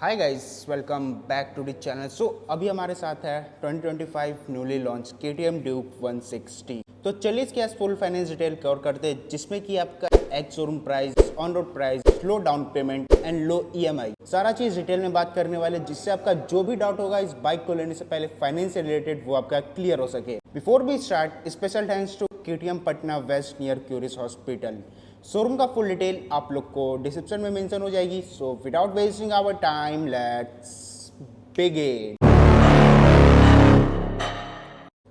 Hi guys, welcome back to the channel. अभी हमारे साथ है 2025 न्यूली लॉन्च KTM ड्यूक 160। तो चलिए इसके आज फुल फाइनेंस डिटेल कवर करते हैं, जिसमें कि आपका ex showroom price, on road price, low down payment and low EMI, सारा चीज डिटेल में बात करने वाले, जिससे आपका जो भी डाउट होगा इस बाइक को लेने से पहले फाइनेंस से रिलेटेड वो आपका क्लियर हो सके। Before we start, special thanks to KTM Patna west near Curis hospital. Showroom का फुल डिटेल आप लोग को डिस्क्रिप्शन में मेंशन हो जाएगी। So without wasting our time, let's begin.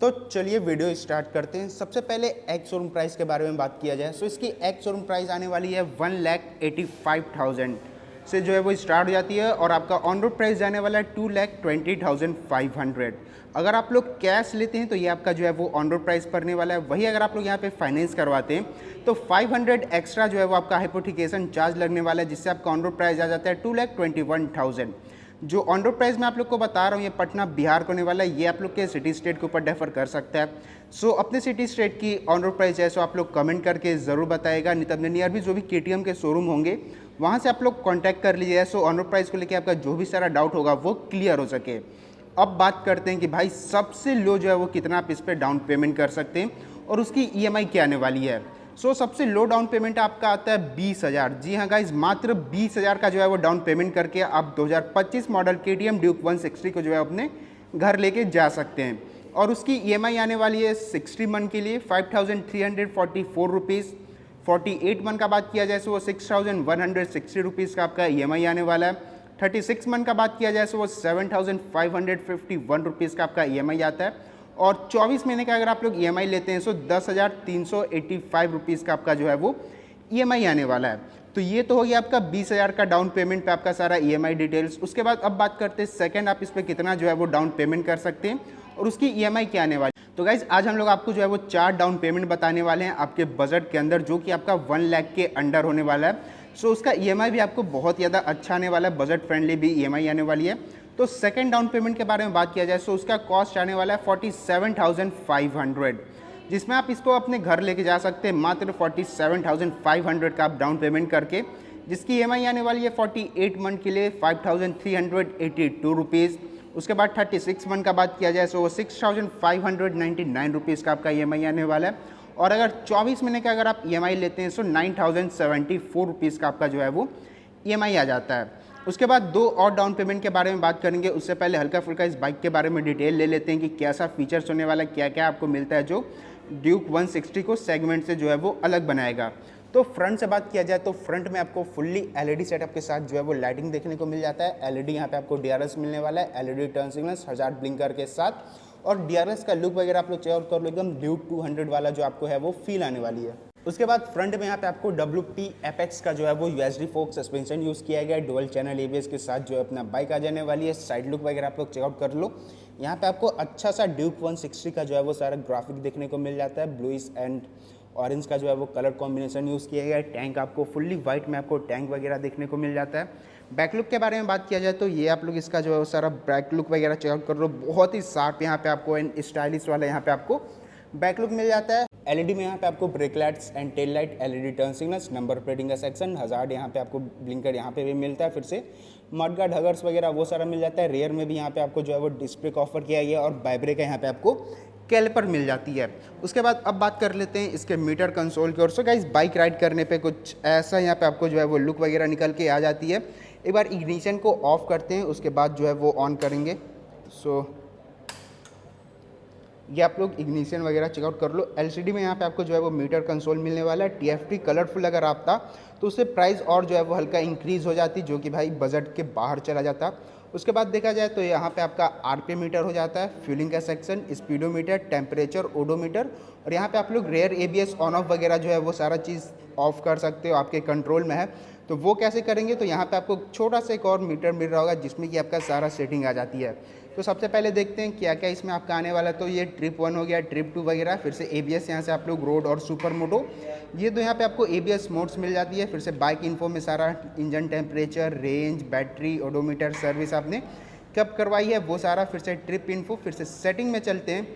तो चलिए वीडियो स्टार्ट करते हैं। सबसे पहले एक्स शोरूम प्राइस के बारे में बात किया जाए। इसकी एक्स शोरूम प्राइस आने वाली है 1,85,000 से जो है वो स्टार्ट हो जाती है, और आपका ऑन रोड प्राइस जाने वाला है 2,20,500। अगर आप लोग कैश लेते हैं तो ये आपका जो है वो ऑन रोड प्राइस पड़ने वाला है। वही अगर आप लोग यहाँ पे फाइनेंस करवाते हैं तो 500 एक्स्ट्रा जो है वो आपका हाइपोथिकेशन चार्ज लगने वाला है, जिससे आपका ऑन रोड प्राइस आ जाता है 2,21,000। जो ऑन रोड प्राइस मैं आप लोग को बता रहा हूँ ये पटना बिहार को होने वाला है। ये आप लोग के सिटी स्टेट के ऊपर डिफर कर सकता है। अपने सिटी स्टेट की ऑन रोड प्राइस है आप लोग कमेंट करके ज़रूर बताएगा। नहीं तो अपने नियर भी जो भी KTM के शोरूम होंगे वहाँ से आप लोग कॉन्टैक्ट कर लीजिए। ऑन रोड प्राइस को लेकर आपका जो भी सारा डाउट होगा वो क्लियर हो सके। अब बात करते हैं कि भाई सबसे लो जो है वो कितना आप इस पर डाउन पेमेंट कर सकते हैं और उसकी EMI क्या आने वाली है। सबसे लो डाउन पेमेंट आपका आता है 20,000। जी हाँ गाइज, मात्र 20,000 का जो है वो डाउन पेमेंट करके आप 2025 मॉडल KTM ड्यूक 160 को जो है अपने घर लेके जा सकते हैं। और उसकी EMI आने वाली है 60 मंथ के लिए 5,344 रुपीज़। 48 मंथ का बात किया जाए वो 6,160 रुपीज़ का आपका EMI आने वाला है। 36 मंथ का बात किया जाए वो 7,551 रुपीज़ का आपका EMI आता है। और 24 महीने का अगर आप लोग EMI लेते हैं 10,385 रुपीज़ का आपका जो है वो EMI आने वाला है। तो ये तो हो गया आपका 20,000 का डाउन पेमेंट पे आपका सारा EMI डिटेल्स। उसके बाद अब बात करते हैं सेकंड, आप इस पर कितना जो है वो डाउन पेमेंट कर सकते हैं और उसकी EMI क्या आने वाली। तो गाइज आज हम लोग आपको जो है वो 4 डाउन पेमेंट बताने वाले हैं आपके बजट के अंदर, जो कि आपका 1 लाख के अंडर होने वाला है। उसका EMI भी आपको बहुत ज़्यादा अच्छा आने वाला है, बजट फ्रेंडली भी EMI आने वाली है। तो सेकंड डाउन पेमेंट के बारे में बात किया जाए उसका कॉस्ट आने वाला है 47,500, जिसमें आप इसको अपने घर लेके जा सकते हैं मात्र 47,500 का आप डाउन पेमेंट करके, जिसकी EMI आने वाली है 48 मंथ के लिए 5,382 रुपीज़। उसके बाद 36 मंथ का बात किया जाए वो 6,599 रुपीज़ का आपका EMI आने वाला है। और अगर 24 महीने का अगर आप EMI लेते हैं 9,074 रुपीज़ का आपका जो है वो EMI आ जाता है। उसके बाद 2 और डाउन पेमेंट के बारे में बात करेंगे। उससे पहले हल्का फुल्का इस बाइक के बारे में डिटेल ले लेते हैं कि कैसा फीचर्स होने वाला है, क्या क्या आपको मिलता है जो ड्यूक 160 को सेगमेंट से जो है वो अलग बनाएगा। तो फ्रंट से बात किया जाए तो फ्रंट में आपको फुल्ली LED सेटअप के साथ जो है वो लाइटिंग देखने को मिल जाता है। LED यहाँ पे आपको DRS मिलने वाला है, LED turn signals, hazard blinker के साथ। और DRS का लुक वगैरह आप लोग चेकआउट कर लो, एकदम ड्यूक 200 वाला जो आपको है वो फील आने वाली है। उसके बाद फ्रंट में यहाँ पे आपको WP Apex का जो है वो USD फोक सस्पेंशन यूज़ किया गया है, डुअल चैनल ABS के साथ जो है अपना बाइक आ जाने वाली है। साइड लुक वगैरह आप लोग चेकआउट कर लो। यहाँ पे आपको अच्छा सा ड्यूक 160 का जो है वो सारा ग्राफिक देखने को मिल जाता है। ब्लूइश एंड ऑरेंज का जो है वो कलर कॉम्बिनेशन यूज़ किया गया है। टैंक आपको फुल्ली वाइट में आपको टैंक वगैरह देखने को मिल जाता है। बैक लुक के बारे में बात किया जाए तो ये आप लोग इसका जो है वो सारा बैक लुक वगैरह चेकआउट कर लो, बहुत ही शार्प यहाँ पे आपको एंड स्टाइलिश वाला यहाँ पे आपको बैक लुक मिल जाता है। LED में यहाँ पे आपको break lights and tail light, LED turn signals, number plating का सेक्शन, हजार्ड यहाँ पे आपको ब्लिंकर यहाँ पे भी मिलता है। फिर से मडगार्ड, हगर्स वगैरह वो सारा मिल जाता है। रेयर में भी यहाँ पे आपको जो है वो डिस्क ब्रेक ऑफर किया गया है और बाइब्रेक यहाँ पे आपको कैलिपर मिल जाती है। उसके बाद अब बात कर लेते हैं इसके मीटर कंसोल की ओर। गाइस बाइक राइड करने पे कुछ ऐसा यहाँ पे आपको जो है वो लुक वगैरह निकल के आ जाती है। एक बार इग्निशन को ऑफ करते हैं, उसके बाद जो है वो ऑन करेंगे। ये आप लोग इग्निशन वगैरह चेकआउट कर लो। LCD में यहाँ पे आपको जो है वो मीटर कंसोल मिलने वाला है। TFT कलरफुल अगर आप था तो उससे प्राइस और जो है वो हल्का इंक्रीज़ हो जाती, जो कि भाई बजट के बाहर चला जाता। उसके बाद देखा जाए तो यहाँ पे आपका RPM मीटर हो जाता है, फ्यूलिंग का सेक्शन, स्पीडोमीटर, टेम्परेचर, ओडोमीटर। और यहाँ पे आप लोग रेयर ABS ऑन ऑफ वगैरह जो है वो सारा चीज़ ऑफ कर सकते हो, आपके कंट्रोल में है। तो वो कैसे करेंगे, तो यहाँ पे आपको छोटा सा एक और मीटर मिल रहा होगा जिसमें कि आपका सारा सेटिंग आ जाती है। तो सबसे पहले देखते हैं क्या क्या इसमें आपका आने वाला है। तो ये ट्रिप 1 हो गया, ट्रिप 2 वगैरह। फिर से ABS यहाँ से आप लोग रोड और सुपर मोटो, ये तो यहाँ पे आपको ABS मोड्स मिल जाती है। फिर से बाइक इन्फो में सारा engine temperature, range, battery, odometer, service आपने कब करवाई है वो सारा। फिर से ट्रिप इन्फो। फिर से सेटिंग में चलते हैं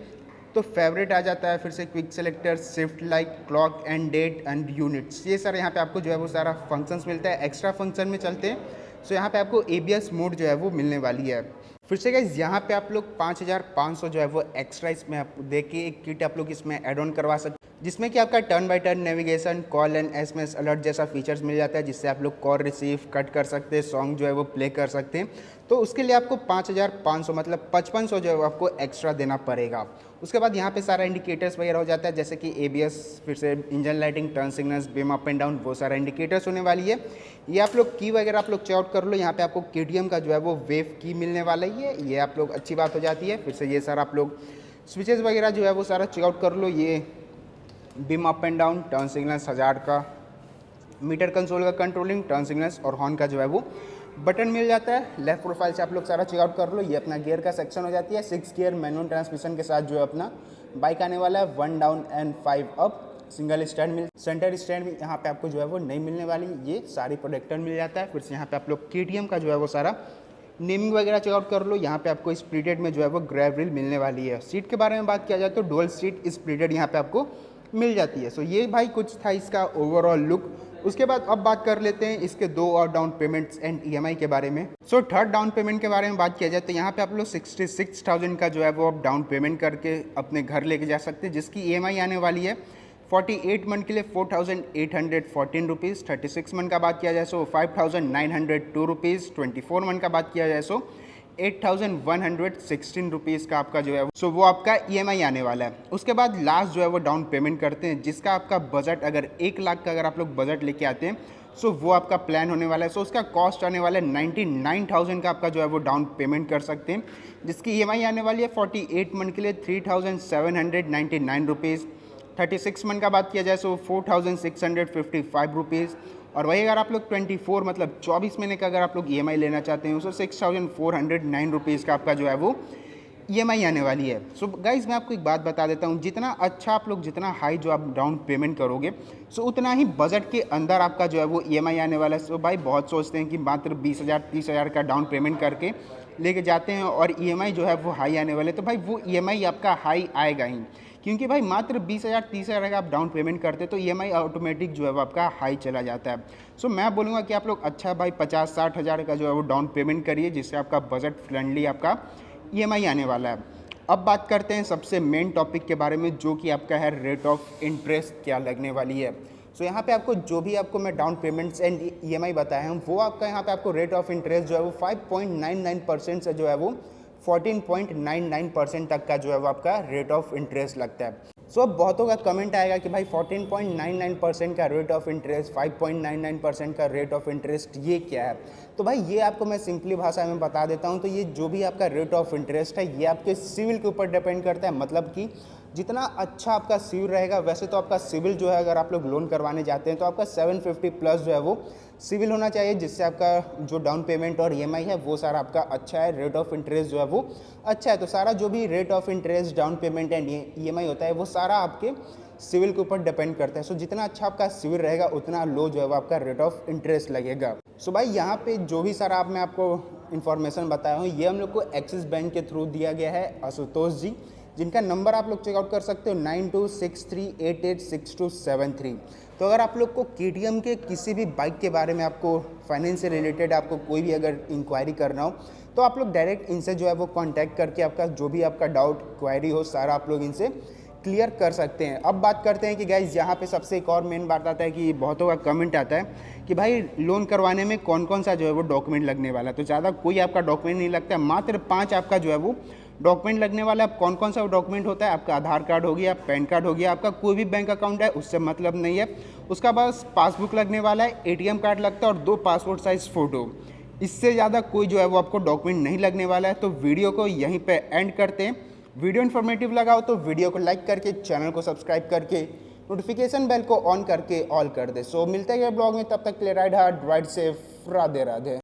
तो फेवरेट आ जाता है। फिर से quick selector, shift like, clock and date and units, ये सारा यहाँ पे आपको जो है वो सारा फंक्शंस मिलता है। एक्स्ट्रा फंक्शन में चलते हैं सो यहाँ पे आपको ABS मोड जो है वो मिलने वाली है। फिर से गाइस यहाँ पे आप लोग 5500 जो है वो एक्स्ट्रा इसमें आप देखिए एक किट आप लोग इसमें ऐड ऑन करवा सकते हैं, जिसमें कि आपका turn by turn navigation, call and SMS alert जैसा फीचर्स मिल जाता है, जिससे आप लोग कॉल रिसीव कट कर सकते हैं, सॉन्ग जो है वो प्ले कर सकते हैं। तो उसके लिए आपको 5500 मतलब 5500 जो है वो आपको एक्स्ट्रा देना पड़ेगा। उसके बाद यहाँ पे सारा इंडिकेटर्स वगैरह हो जाता है, जैसे कि ABS, फिर से engine lighting, turn signals, beam up and down, वो सारा इंडिकेटर्स होने वाली है। ये आप लोग की वगैरह आप लोग चेकआउट कर लो। यहाँ पे आपको KTM का जो है वो वेव की मिलने वाला ही है, ये आप लोग अच्छी बात हो जाती है। फिर से ये सारा आप लोग स्विचेस वगैरह जो है वो सारा चेकआउट कर लो। ये beam up and down, turn signals 1000 का, मीटर कंसोल का कंट्रोलिंग, टर्न सिग्नल्स और हॉर्न का जो है वो बटन मिल जाता है। लेफ्ट प्रोफाइल से आप लोग सारा चेकआउट कर लो। ये अपना गियर का सेक्शन हो जाती है, 6 गियर मैनुअल ट्रांसमिशन के साथ जो है अपना बाइक आने वाला है। 1 down and 5 up, single stand centre stand भी यहाँ पे आपको जो है वो नहीं मिलने वाली, ये सारी प्रोटेक्टर मिल जाता है। फिर से यहाँ पे आप लोग KTM का जो है वो सारा नेमिंग वगैरह चेकआउट कर लो। यहाँ पे आपको स्प्लिटेड में जो है वो ग्रैब रिल मिलने वाली है। सीट के बारे में बात किया जाए तो डुअल सीट स्प्लिटेड यहाँ पे आपको मिल जाती है। सो ये भाई कुछ था इसका ओवरऑल लुक। उसके बाद अब बात कर लेते हैं इसके 2 और डाउन पेमेंट्स एंड EMI के बारे में। सो थर्ड डाउन पेमेंट के बारे में बात किया जाए तो यहाँ पे आप लोग 66,000 का जो है वो आप डाउन पेमेंट करके अपने घर लेके जा सकते हैं, जिसकी EMI आने वाली है 48 मंथ के लिए 4,814 रुपीज़। 36 मंथ का बात किया जाए सो 5,902 रुपीज़। 24 मंथ का बात किया जाए सो 8,116 रुपीज़ का आपका जो है सो वो आपका EMI आने वाला है। उसके बाद लास्ट जो है वो डाउन पेमेंट करते हैं, जिसका आपका बजट अगर 1 लाख का अगर आप लोग बजट लेके आते हैं सो वो आपका प्लान होने वाला है। सो उसका कॉस्ट आने वाला है 99,000 का आपका जो है वो डाउन पेमेंट कर सकते हैं, जिसकी EMI आने वाली है 48 मंथ के लिए 3,799 रुपीज़। 36 मंथ का बात किया जाए सो 4,655 रुपीज़। और वही अगर आप लोग 24 मतलब 24 महीने का अगर आप लोग EMI लेना चाहते हैं सो 6,409 रुपीज़ का आपका जो है वो EMI आने वाली है। सो गाइज़ मैं आपको एक बात बता देता हूँ, जितना अच्छा आप लोग जितना हाई जो आप डाउन पेमेंट करोगे सो उतना ही बजट के अंदर आपका जो है वो EMI आने वाला है। सो भाई बहुत सोचते हैं कि मात्र 20,000 30,000 का डाउन पेमेंट करके लेके जाते हैं और EMI जो है वो हाई आने वाले, तो भाई वो EMI आपका हाई आएगा ही, क्योंकि भाई मात्र 20,000 30,000 का आप डाउन पेमेंट करते तो EMI ऑटोमेटिक जो है वो आपका हाई चला जाता है। सो मैं बोलूँगा कि आप लोग अच्छा भाई 50-60 हज़ार का जो है वो डाउन पेमेंट करिए, जिससे आपका बजट फ्रेंडली आपका EMI आने वाला है। अब बात करते हैं सबसे मेन टॉपिक के बारे में, जो कि आपका है रेट ऑफ इंटरेस्ट क्या लगने वाली है। सो यहाँ पे आपको जो भी आपको मैं डाउन पेमेंट्स एंड EMI बताया हूँ वो आपका यहाँ पे आपको रेट ऑफ इंटरेस्ट जो है वो 5.99% से जो है वो 14.99% तक का जो है वो आपका रेट ऑफ इंटरेस्ट लगता है। सो अब बहुतों का कमेंट आएगा कि भाई 14.99% का रेट ऑफ इंटरेस्ट, 5.99% का रेट ऑफ इंटरेस्ट, ये क्या है? तो भाई ये आपको मैं सिंपली भाषा में बता देता हूँ। तो ये जो भी आपका रेट ऑफ इंटरेस्ट है ये आपके सिविल के ऊपर डिपेंड करता है। मतलब कि जितना अच्छा आपका सिविल रहेगा, वैसे तो आपका सिविल जो है अगर आप लोग लोन करवाने जाते हैं तो आपका 750 प्लस जो है वो सिविल होना चाहिए, जिससे आपका जो डाउन पेमेंट और EMI है वो सारा आपका अच्छा है, रेट ऑफ इंटरेस्ट जो है वो अच्छा है। तो सारा जो भी rate of interest, down payment and EMI होता है वो सारा आपके सिविल के ऊपर डिपेंड करता है। सो जितना अच्छा आपका सिविल रहेगा उतना लो जो है वो आपका रेट ऑफ इंटरेस्ट लगेगा। सो भाई यहाँ पे जो भी सारा मैं आपको इन्फॉर्मेशन बताया हूँ ये हम लोग को एक्सिस बैंक के थ्रू दिया गया है, आशुतोष जी, जिनका नंबर आप लोग चेकआउट कर सकते हो 9263886273। तो अगर आप लोग को KTM के किसी भी बाइक के बारे में आपको फाइनेंस से रिलेटेड आपको कोई भी अगर इंक्वायरी करना हो तो आप लोग डायरेक्ट इनसे जो है वो कांटेक्ट करके आपका जो भी आपका डाउट क्वायरी हो सारा आप लोग इनसे क्लियर कर सकते हैं। अब बात करते हैं कि गाइज यहाँ पे सबसे एक और मेन बात आता है कि बहुतों का कमेंट आता है कि भाई लोन करवाने में कौन कौन सा जो है वो डॉक्यूमेंट लगने वाला है। तो ज़्यादा कोई आपका डॉक्यूमेंट नहीं लगता है, मात्र 5 आपका जो है वो डॉक्यूमेंट लगने वाला है। अब कौन कौन सा डॉक्यूमेंट होता है? आपका आधार कार्ड हो गया, पैन कार्ड हो गया, आपका कोई भी बैंक अकाउंट है उससे मतलब नहीं है, उसका बस पासबुक लगने वाला है, ATM कार्ड लगता है और 2 पासपोर्ट साइज़ फ़ोटो। इससे ज़्यादा कोई जो है वो आपको डॉक्यूमेंट नहीं लगने वाला है। तो वीडियो को यहीं पे एंड करते हैं। वीडियो इन्फॉर्मेटिव लगा हो तो वीडियो को लाइक करके, चैनल को सब्सक्राइब करके, नोटिफिकेशन बेल को ऑन करके ऑल कर दे। सो मिलते हैं ब्लॉग में, तब तक के लिए ride hard ride safe, Radhe Radhe.